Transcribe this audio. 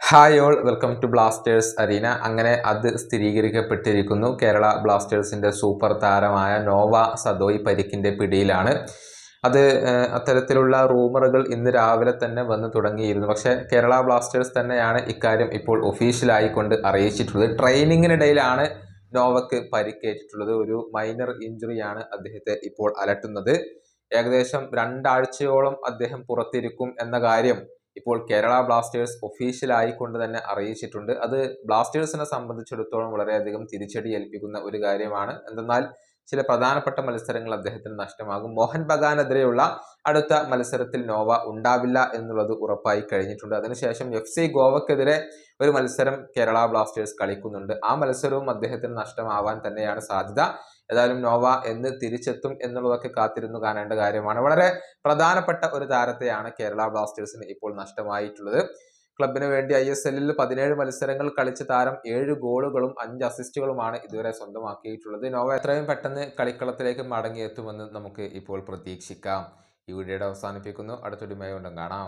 Hi all, welcome to Blasters arena. അങ്ങനെ അത് സ്ഥിരീകരിക്കപ്പെട്ടിരിക്കുന്നു. കേരള ബ്ലാസ്റ്റേഴ്സിന്റെ സൂപ്പർ താരമായ നോവ സദോയ് പരിക്കിന്റെ പിടിയിലാണ്. അത് അത്തരത്തിലുള്ള റൂമറുകൾ ഇന്ന് രാവിലെ തന്നെ വന്നു തുടങ്ങിയിരുന്നു. പക്ഷേ കേരള ബ്ലാസ്റ്റേഴ്സ് തന്നെയാണ് ഇക്കാര്യം ഇപ്പോൾ ഒഫീഷ്യലായിക്കൊണ്ട് അറിയിച്ചിട്ടുള്ളത്. ട്രെയിനിങ്ങിനിടയിലാണ് നോവക്ക് പരിക്കേറ്റിട്ടുള്ളത്. ഒരു മൈനർ ഇഞ്ചുറിയാണ് അദ്ദേഹത്തെ ഇപ്പോൾ അലട്ടുന്നത്. ഏകദേശം 2 ആഴ്ചയോളം അദ്ദേഹം പുറത്തിരിക്കും എന്ന കാര്യം ഇപ്പോൾ കേരള ബ്ലാസ്റ്റേഴ്സ് ഒഫീഷ്യലായി കൊണ്ട് തന്നെ അറിയിച്ചിട്ടുണ്ട്. അത് ബ്ലാസ്റ്റേഴ്സിനെ സംബന്ധിച്ചിടത്തോളം വളരെയധികം തിരിച്ചടി ഏൽപ്പിക്കുന്ന ഒരു കാര്യമാണ്. എന്തെന്നാൽ ചില പ്രധാനപ്പെട്ട മത്സരങ്ങൾ അദ്ദേഹത്തിന് നഷ്ടമാകും. മോഹൻ ബഗാനെതിരെയുള്ള അടുത്ത മത്സരത്തിൽ നോവ ഉണ്ടാവില്ല എന്നുള്ളത് ഉറപ്പായി കഴിഞ്ഞിട്ടുണ്ട്. അതിനുശേഷം FC ഗോവക്കെതിരെ ഒരു മത്സരം കേരള ബ്ലാസ്റ്റേഴ്സ് കളിക്കുന്നുണ്ട്. ആ മത്സരവും അദ്ദേഹത്തിന് നഷ്ടമാവാൻ തന്നെയാണ് സാധ്യത. ഏതായാലും നോവ എന്ന് തിരിച്ചെത്തും എന്നുള്ളതൊക്കെ കാത്തിരുന്നു കാണേണ്ട കാര്യമാണ്. വളരെ പ്രധാനപ്പെട്ട ഒരു താരത്തെയാണ് കേരള ബ്ലാസ്റ്റേഴ്സിന് ഇപ്പോൾ നഷ്ടമായിട്ടുള്ളത്. ക്ലബിന് വേണ്ടി ISL 17 മത്സരങ്ങൾ കളിച്ച താരം 7 ഗോളുകളും 5 അസിസ്റ്റുകളുമാണ് ഇതുവരെ സ്വന്തമാക്കിയിട്ടുള്ളത്. നോവ എത്രയും പെട്ടെന്ന് കളിക്കളത്തിലേക്ക് മടങ്ങിയെത്തുമെന്ന് നമുക്ക് ഇപ്പോൾ പ്രതീക്ഷിക്കാം. ഈ വീഡിയോയുടെ അവസാനിപ്പിക്കുന്നു. അടുത്തൊരു വീഡിയോയിൽ കാണാം.